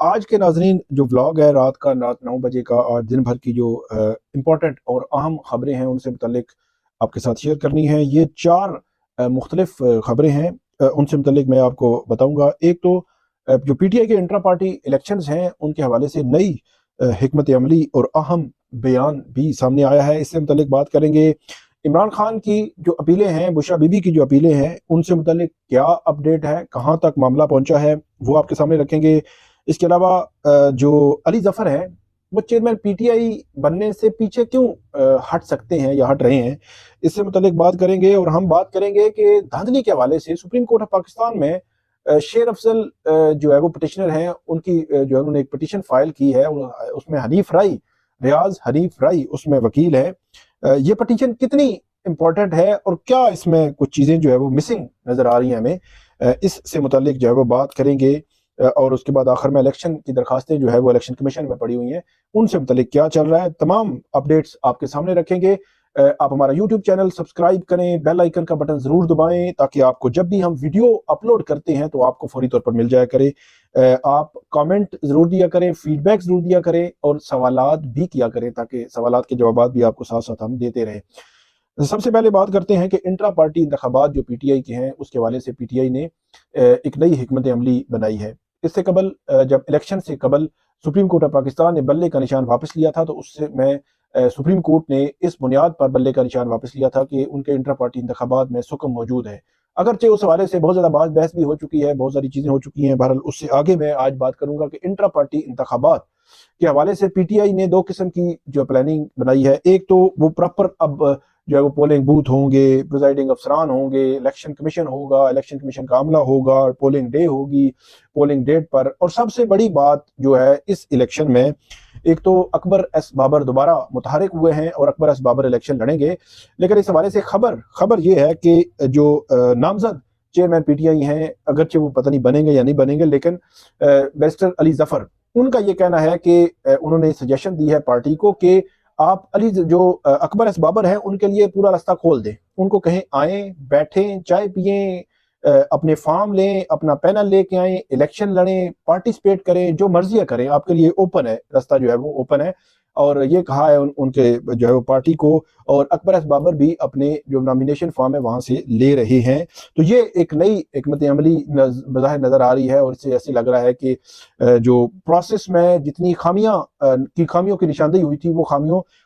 आज के नाजरीन जो व्लॉग है रात 9 बजे का और दिन भर की जो इम्पोर्टेंट और अहम खबरें हैं उनसे मुतल्लिक आपके साथ शेयर करनी है। ये 4 मुख्तलिफ खबरें हैं, उनसे मुतल्लिक मैं आपको बताऊंगा। एक तो जो पीटीआई के इंट्रा पार्टी इलेक्शंस हैं उनके हवाले से नई हिकमत अमली और अहम बयान भी सामने आया है, इससे मुतल्लिक बात करेंगे। इमरान खान की जो अपीलें हैं, बुशरा बीबी की जो अपीलें हैं, उनसे मुतल्लिक क्या अपडेट है, कहाँ तक मामला पहुंचा है, वो आपके सामने रखेंगे। इसके अलावा जो अली जफर है वो चेयरमैन पीटीआई बनने से पीछे क्यों हट सकते हैं या हट रहे हैं, इससे मुतल्लिक बात करेंगे। और हम बात करेंगे कि धांधली के हवाले से सुप्रीम कोर्ट ऑफ पाकिस्तान में शेर अफजल जो है वो पिटिशनर हैं, उनकी जो है उन्होंने एक पिटिशन फाइल की है, उसमें रियाज हनीफ राई उसमें वकील है। ये पिटिशन कितनी इंपॉर्टेंट है और क्या इसमें कुछ चीज़ें जो है वो मिसिंग नज़र आ रही हैं हमें, इससे मुतल्लिक जो है वो बात करेंगे। और उसके बाद आखिर में इलेक्शन की दरखास्तें जो है वो इलेक्शन कमीशन में पड़ी हुई हैं, उनसे मुतल्लिक क्या चल रहा है, तमाम अपडेट्स आपके सामने रखेंगे। आप हमारा यूट्यूब चैनल सब्सक्राइब करें, बेल आइकन का बटन जरूर दबाएं ताकि आपको जब भी हम वीडियो अपलोड करते हैं तो आपको फौरी तौर पर मिल जाया करे। आप कमेंट जरूर दिया करें, फीडबैक जरूर दिया करें और सवालात भी किया करें ताकि सवालात के जवाब भी आपको साथ साथ हम देते रहें। सबसे पहले बात करते हैं कि इंट्रा पार्टी इंतखाबात जो पीटीआई के हैं उसके हवाले से पीटीआई ने एक नई हिकमत अमली बनाई है। इससे कबल जब इलेक्शन से कबल सुप्रीम कोर्ट ऑफ पाकिस्तान ने बल्ले का निशान वापस लिया था, तो उससे मैं सुप्रीम कोर्ट ने इस बुनियाद पर बल्ले का निशान वापस लिया था कि उनके इंट्रा पार्टी इंतखाबात में सुकम मौजूद है। अगरचे उस हवाले से बहुत ज़्यादा बहस भी हो चुकी है, बहुत सारी चीज़ें हो चुकी हैं। बहरहाल उससे आगे मैं आज बात करूंगा कि इंट्रा पार्टी इंतखाबात के हवाले से पीटीआई ने 2 किस्म की जो प्लानिंग बनाई है। एक तो वो प्रॉपर अब जो है वो पोलिंग बूथ होंगे, प्रिजाइडिंग अफसरान होंगे, इलेक्शन कमीशन होगा, इलेक्शन कमीशन का अमला होगा, पोलिंग डे होगी, पोलिंग डेट पर। और सबसे बड़ी बात जो है इस इलेक्शन में, एक तो अकबर एस बाबर दोबारा मुतहरिक हुए हैं और अकबर एस बाबर इलेक्शन लड़ेंगे। लेकिन इस हवाले से खबर ये है कि जो नामजद चेयरमैन पीटीआई हैं, अगरचे वो पता नहीं बनेंगे या नहीं बनेंगे, लेकिन बैरिस्टर अली जफर, उनका ये कहना है कि उन्होंने सजेशन दी है पार्टी को कि आप अली जो अकबर एस बाबर हैं उनके लिए पूरा रास्ता खोल दें, उनको कहें आए, बैठें, चाय पिए, अपने फॉर्म लें, अपना पैनल लेके आए, इलेक्शन लड़ें, पार्टिसिपेट करें, जो मर्जी करें, आपके लिए ओपन है, रास्ता जो है वो ओपन है। और ये कहा है उनके जो है वो पार्टी को। और अकबर एस बाबर भी अपने जो नॉमिनेशन फॉर्म है वहां से ले रहे हैं। तो ये एक नई हिकमत अमली बज़ाहिर नजर आ रही है और इससे ऐसे लग रहा है कि जो प्रोसेस में जितनी खामियों की निशानदेही हुई थी, वो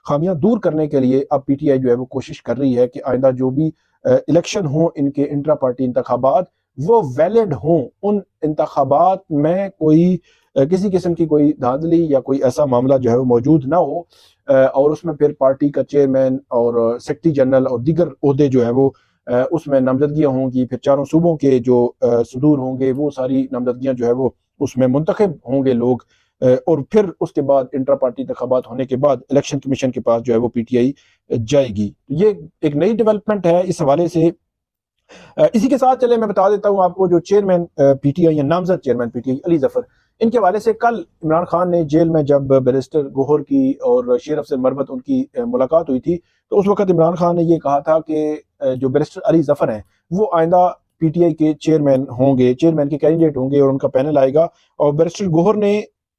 खामियां दूर करने के लिए अब पीटीआई जो है वो कोशिश कर रही है कि आइंदा जो भी इलेक्शन हो, इनके इंट्रा पार्टी इंतखाबात वो वैलिड हों, उन इंतखाबात में कोई किसी किस्म की कोई धांधली या कोई ऐसा मामला जो है वो मौजूद ना हो। और उसमें फिर पार्टी का चेयरमैन और सेक्रेटरी जनरल और दीगर ओहदे जो है वो उसमें नामजदगियां होंगी, फिर चारों सूबों के जो सदूर होंगे वो सारी नामजदगियां जो है वो उसमें मुंतखब होंगे लोग। और फिर उसके बाद इंट्रा पार्टी इंतखाबात होने के बाद इलेक्शन कमीशन के पास जो है वो पीटीआई जाएगी। ये एक नई डेवलपमेंट है इस हवाले से। इसी के साथ चले मैं बता देता हूं आपको, जो चेयरमैन पीटीआई या नामजद चेयरमैन पीटीआई अली जफर, इनके हवाले से कल इमरान खान ने जेल में जब बैरिस्टर गोहर की और शेर अफजल मरवत उनकी मुलाकात हुई थी, तो उस वक्त इमरान खान ने ये कहा था कि जो बैरिस्टर अली जफर हैं वो आइंदा पीटीआई के चेयरमैन होंगे, चेयरमैन के कैंडिडेट होंगे और उनका पैनल आएगा। और बैरिस्टर गोहर ने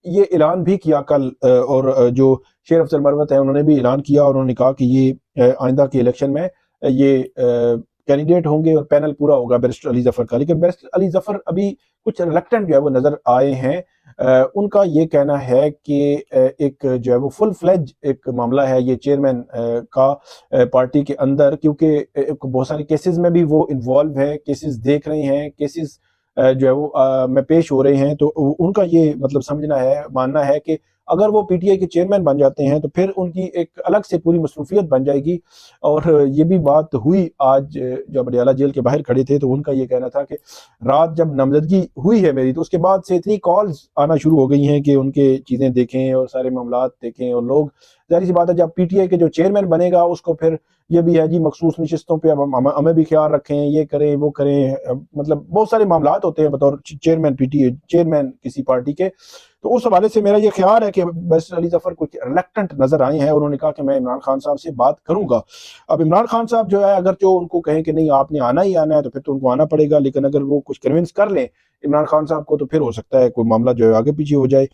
ये ऐलान भी किया कल, और जो शेर अफजल मरवत है उन्होंने भी ऐलान किया और उन्होंने कहा कि ये आइंदा के इलेक्शन में ये कैंडिडेट होंगे और पैनल पूरा होगा बैरिस्टर अली जफर का। लेकिन बैरिस्टर अली जफर अभी कुछ रिलक्टेंट जो है वो नजर आए हैं। उनका ये कहना है कि एक जो है वो फुल फ्लेज एक मामला है ये चेयरमैन का पार्टी के अंदर, क्योंकि बहुत सारे केसेस में भी वो इन्वॉल्व है, केसेस देख रहे हैं, केसेस जो है वो में पेश हो रहे हैं। तो उनका ये मतलब समझना है, मानना है कि अगर वो पीटीआई के चेयरमैन बन जाते हैं तो फिर उनकी एक अलग से पूरी मसरूफियत बन जाएगी। और ये भी बात हुई आज जब अडयाला जेल के बाहर खड़े थे, तो उनका ये कहना था कि रात जब नामजदगी हुई है मेरी, तो उसके बाद से इतनी कॉल्स आना शुरू हो गई हैं कि उनके चीज़ें देखें और सारे मामलात देखें। और लोग, जाहिर सी बात है, जब पीटीआई के जो चेयरमैन बनेगा उसको फिर ये भी है जी मखसूस नशिस्तों पे अब हमें भी ख्याल रखें, ये करें वो करें, मतलब बहुत सारे मामलात होते हैं बतौर चेयरमैन पीटीआई चेयरमैन किसी पार्टी के। तो उस हवाले से मेरा ये ख्याल है कि बैरिस्टर अली जफर कुछ रिलक्टेंट नजर आए हैं। उन्होंने कहा कि मैं इमरान खान साहब से बात करूंगा। अब इमरान खान साहब जो है, अगर जो उनको कहें कि नहीं आपने आना ही आना है, तो फिर तो उनको आना पड़ेगा। लेकिन अगर वो कुछ कन्विंस कर लें इमरान खान साहब को, तो फिर हो सकता है कोई मामला जो है आगे पीछे हो जाए।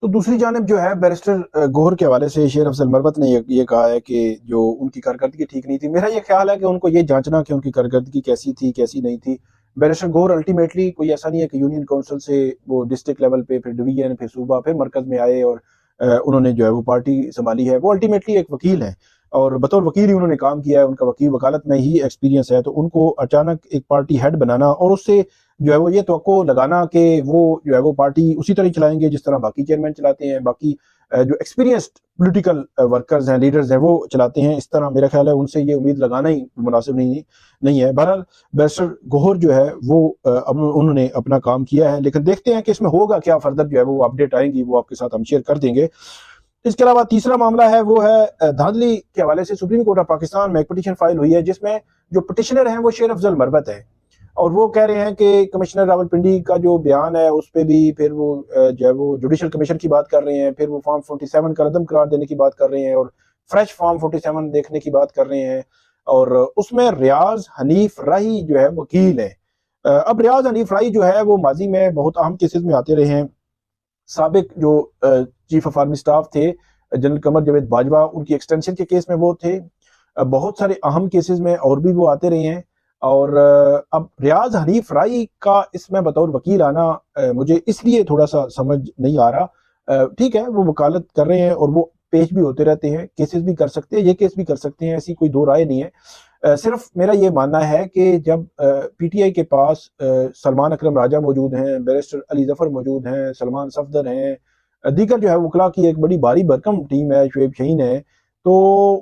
तो दूसरी जानब जो है, बैरिस्टर गोहर के हवाले से शेर अफजल मरवत ने ये कहा है कि जो उनकी कारकर्दगी ठीक नहीं थी। मेरा ये ख्याल है कि उनको ये जांचना कि उनकी कारकर्दगी कैसी थी कैसी नहीं थी। बैरिस्टर गोहर अल्टीमेटली कोई ऐसा नहीं है कि यूनियन काउंसिल से वो डिस्ट्रिक्ट लेवल पे, फिर डिवीजन, फिर सूबा, फिर मरकज में आए और उन्होंने जो है वो पार्टी संभाली है। वो अल्टीमेटली एक वकील है और बतौर वकील ही उन्होंने काम किया है, उनका वकालत में ही एक्सपीरियंस है। तो उनको अचानक एक पार्टी हेड बनाना और उससे जो है वो ये तवक्को लगाना कि वो जो है वो पार्टी उसी तरह चलाएंगे जिस तरह बाकी चेयरमैन चलाते हैं, बाकी जो एक्सपीरियंस्ड पॉलिटिकल वर्कर्स हैं, लीडर्स हैं, वो चलाते हैं, इस तरह मेरा ख्याल है उनसे ये उम्मीद लगाना ही मुनासिब नहीं है। बहरहाल बैरिस्टर गोहर जो है वो उन्होंने अपना काम किया है, लेकिन देखते हैं कि इसमें होगा क्या। फर्दर जो है वो अपडेट आएंगी, वो आपके साथ हम शेयर कर देंगे। इसके अलावा तीसरा मामला है वो है धांधली के हवाले से सुप्रीम कोर्ट ऑफ पाकिस्तान में एक पिटीशन फाइल हुई है, जिसमें जो पिटिशनर हैं वो शेर अफजल मरवत है। और वो कह रहे हैं कि कमिश्नर रावलपिंडी का जो बयान है उस पर भी फिर वो जो है वो जुडिशल कमीशन की बात कर रहे हैं, फिर वो फॉर्म 47 का रदम करार देने की बात कर रहे हैं और फ्रेश फॉर्म 47 देखने की बात कर रहे हैं। और उसमें रियाज हनीफ राही जो है वकील है। अब रियाज हनीफ राही जो है वो माजी में बहुत अहम केसेस में आते रहे हैं। साबिक जो चीफ ऑफ आर्मी स्टाफ थे जनरल कमर जावेद बाजवा, उनकी एक्सटेंशन के केस में वो थे। बहुत सारे अहम केसेस में और भी वो आते रहे हैं। और अब रियाज हनीफ राई का इसमें बतौर वकील आना मुझे इसलिए थोड़ा सा समझ नहीं आ रहा। ठीक है, वो वकालत कर रहे हैं और वो पेश भी होते रहते हैं, केसेस भी कर सकते हैं, ये केस भी कर सकते हैं, ऐसी कोई दो राय नहीं है। सिर्फ मेरा ये मानना है कि जब पीटीआई के पास सलमान अकरम राजा मौजूद हैं, बैरिस्टर अली जफर मौजूद हैं, सलमान सफदर हैं, दीगर जो है वकला की एक बड़ी भारी भरकम टीम है, शुएब शहीन है, तो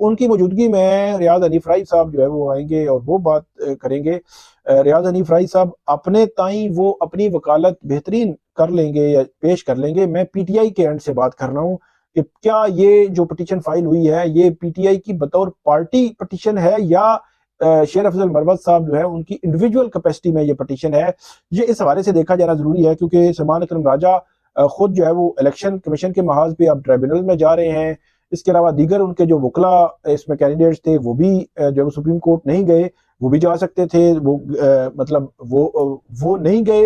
उनकी मौजूदगी में रियाज हनीफ राई साहब जो है वो आएंगे और वो बात करेंगे। रियाज हनीफ राई साहब अपने ताई वो अपनी वकालत बेहतरीन कर लेंगे या पेश कर लेंगे। मैं पीटीआई के एंड से बात कर रहा हूँ कि क्या ये जो पिटीशन फाइल हुई है ये पीटीआई की बतौर पार्टी पिटीशन है या शेर अफजल मरवत साहब जो है उनकी इंडिविजुअल कैपेसिटी में ये पिटीशन है। ये इस हवाले से देखा जाना जरूरी है, क्योंकि सलमान अकरम राजा खुद जो है वो इलेक्शन कमीशन के महाज पे अब ट्राइब्यूनल में जा रहे हैं। इसके अलावा दीगर उनके जो वकला इसमें कैंडिडेट्स थे वो भी जो है सुप्रीम कोर्ट नहीं गए, वो भी जा सकते थे, वो मतलब वो नहीं गए,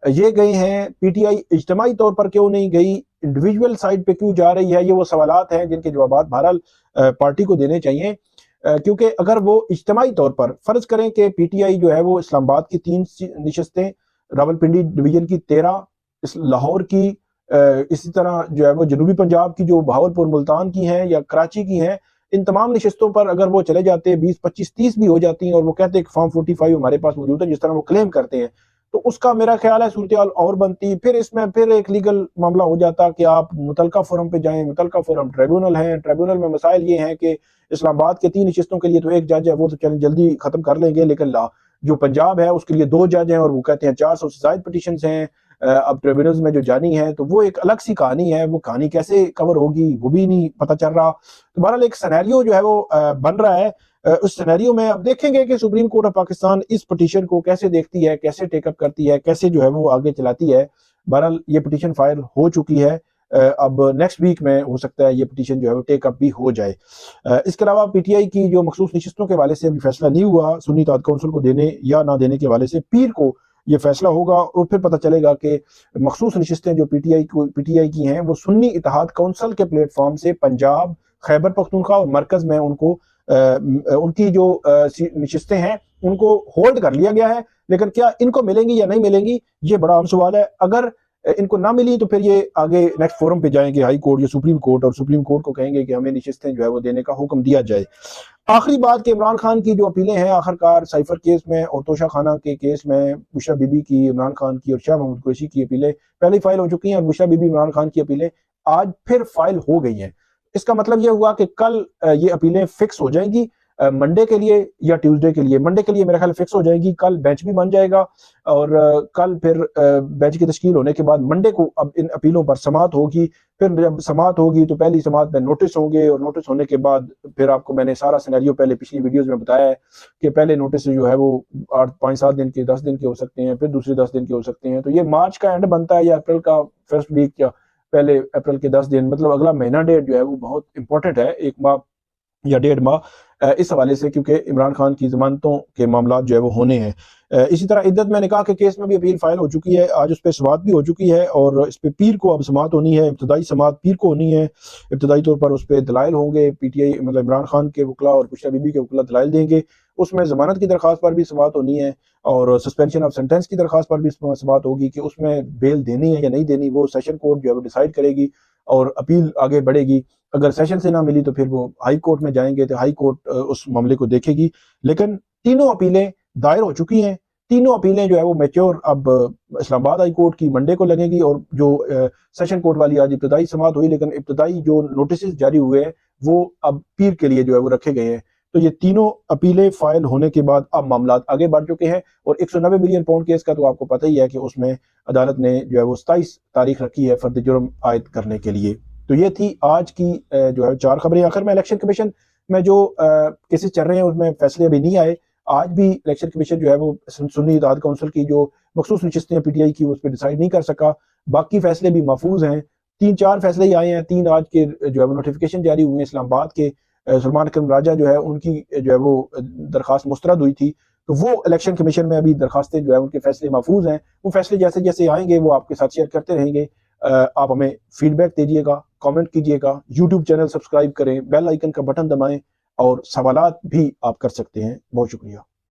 ये गए हैं। पीटीआई इज्तिमाई तौर पर क्यों नहीं गई, इंडिविजुअल साइड पे क्यों जा रही है, ये वो सवालात हैं जिनके जवाब बहरहाल पार्टी को देने चाहिए। क्योंकि अगर वो इज्तिमाई तौर पर फर्ज करें कि पीटीआई जो है वो इस्लामाबाद की 3 नशस्तें, रावलपिंडी डिवीजन की 13, लाहौर की, इसी तरह जो है वो जनूबी पंजाब की जो बहावलपुर मुल्तान की हैं या कराची की हैं, इन तमाम नशस्तों पर अगर वो चले जाते हैं, 20, 25, 30 भी हो जाती हैं और वो कहते हैं कि फॉर्म 45 हमारे पास मौजूद है, जिस तरह वो क्लेम करते हैं, तो उसका मेरा ख्याल है सूरत और बनती। फिर इसमें फिर एक लीगल मामला हो जाता कि आप मुतलका फोरम पे जाएं, मुतलका फोरम ट्रिब्यूनल है, ट्रिब्यूनल में मसाइल ये हैं कि इस्लामाबाद के 3 नशस्तों के लिए तो एक जज है, वो तो चल जल्दी खत्म कर लेंगे, लेकिन जो पंजाब है उसके लिए 2 जज हैं और वो कहते हैं 400 से ज्यादा पिटीशन हैं अब ट्रिब्यूनल्स में जो जानी है, तो वो एक अलग सी कहानी है। वो कहानी कैसे कवर होगी वो भी नहीं पता चल रहा। तो बहरहाल एक सिनेरियो जो है वो बन रहा है। उस सिनेरियो में अब देखेंगे कि सुप्रीम कोर्ट ऑफ पाकिस्तान इस पिटीशन को कैसे देखती है, कैसे टेकअप करती है, कैसे जो है वो आगे चलाती है। बहरहाल ये पिटीशन फाइल हो चुकी है, अब नेक्स्ट वीक में हो सकता है ये पिटीशन जो है वो टेकअप भी हो जाए। इसके अलावा पीटीआई की जो मखसूस नशिस्तों के हवाले से अभी फैसला नहीं हुआ, सुन्नी इत्तेहाद काउंसिल को देने या ना देने के हवाले से पीर को ये फैसला होगा और फिर पता चलेगा कि मखसूस नशिस्तें जो पीटीआई की हैं वो सुन्नी इत्तेहाद काउंसिल के प्लेटफॉर्म से पंजाब, खैबर पख्तूनख्वा और मरकज में उनको उनकी जो नशिस्तें हैं उनको होल्ड कर लिया गया है। लेकिन क्या इनको मिलेंगी या नहीं मिलेंगी, ये बड़ा अहम सवाल है। अगर इनको ना मिली तो फिर ये आगे नेक्स्ट फोरम पे जाएंगे, हाई कोर्ट या सुप्रीम कोर्ट, और सुप्रीम कोर्ट को कहेंगे कि हमें नशिस्तें जो है वो देने का हुक्म दिया जाए। आखिरी बात कि इमरान खान की जो अपीलें हैं आखिरकार साइफर केस में और तोशा खाना के केस में बुशरा बीबी की, इमरान खान की और शाह महमूद कुरैशी की अपीलें पहले फाइल हो चुकी हैं और बुशरा बीबी इमरान खान की अपीलें आज फिर फाइल हो गई हैं। इसका मतलब यह हुआ कि कल ये अपीलें फिक्स हो जाएंगी मंडे के लिए या ट्यूसडे के लिए। मंडे के लिए मेरा ख्याल फिक्स हो जाएगी, कल बेंच भी बन जाएगा और कल फिर बेंच की तश्कील होने के बाद मंडे को अब इन अपीलों पर समाअत होगी। फिर जब समाअत होगी तो पहली समाअत में नोटिस होंगे और नोटिस होने के बाद फिर आपको मैंने सारा सिनेरियो पहले पिछली वीडियोस में बताया है कि पहले नोटिस जो है वो 5-7 दिन के, 10 दिन के हो सकते हैं, फिर दूसरे 10 दिन के हो सकते हैं। तो ये मार्च का एंड बनता है या अप्रैल का फर्स्ट वीक या पहले अप्रैल के 10 दिन, मतलब अगला महीना डेढ़ जो है वो बहुत इंपॉर्टेंट है, 1 माह या 1.5 माह इस हवाले से, क्योंकि इमरान खान की ज़मानतों के मामलात जो है वो होने हैं। इसी तरह इद्दत में निकाह के केस में भी अपील फाइल हो चुकी है, आज उस पर समाअत भी हो चुकी है और इस पे पीर को अब समाअत होनी है, इब्तदाई समाअत पीर को होनी है। इब्तदाई तौर पर उस पर दलाइल होंगे, पीटीआई मतलब इमरान खान के वकला और बुशरा बीबी के वकला दलाइल देंगे। उसमें ज़मानत की दरख्वास्त पर भी समाअत होनी है और सस्पेंशन ऑफ सेंटेंस की दरख्वास्त पर भी समाअत होगी कि उसमें बेल देनी है या नहीं देनी, वो सेशन कोर्ट जो है वो डिसाइड करेगी और अपील आगे बढ़ेगी। अगर सेशन से ना मिली तो फिर वो हाई कोर्ट में जाएंगे, तो हाई कोर्ट उस मामले को देखेगी। लेकिन तीनों अपीलें दायर हो चुकी हैं, तीनों अपीलें जो है वो मैच्योर अब इस्लामाबाद हाई कोर्ट की मंडे को लगेगी और जो सेशन कोर्ट वाली आज इब्तदाई समाअत हुई, लेकिन इब्तदाई जो नोटिस जारी हुए हैं वो अब पीर के लिए जो है वो रखे गए हैं। तो ये तीनों अपीलें फाइल होने के बाद अब मामला आगे बढ़ चुके हैं और 190 मिलियन पाउंड केस का तो आपको पता ही है कि उसमें अदालत ने जो है वो 27 तारीख रखी है फर्द जुर्म आयद करने के लिए। तो ये थी आज की जो है 4 खबरें। आखिर में इलेक्शन कमीशन में जो केसेस चल रहे हैं उसमें फैसले अभी नहीं आए। आज भी इलेक्शन कमीशन जो है वो सुन्नी इत्तेहाद काउंसिल की जो मखसूस नशिस्तें पीटीआई की उस पर डिसाइड नहीं कर सका। बाकी फैसले भी महफूज हैं, 3-4 फैसले ही आए हैं, 3 आज के जो है वो नोटिफिकेशन जारी हुए हैं। इस्लामाबाद के सलमान अकरम राजा जो है उनकी जो है वो दरखास्त मुस्तरद हुई थी, तो वो इलेक्शन कमीशन में अभी दरखास्तें जो है उनके फैसले महफूज हैं। वो फैसले जैसे जैसे आएंगे वो आपके साथ शेयर करते रहेंगे। आप हमें फीडबैक दीजिएगा, कमेंट कीजिएगा, यूट्यूब चैनल सब्सक्राइब करें, बेल आइकन का बटन दबाएं और सवालात भी आप कर सकते हैं। बहुत शुक्रिया।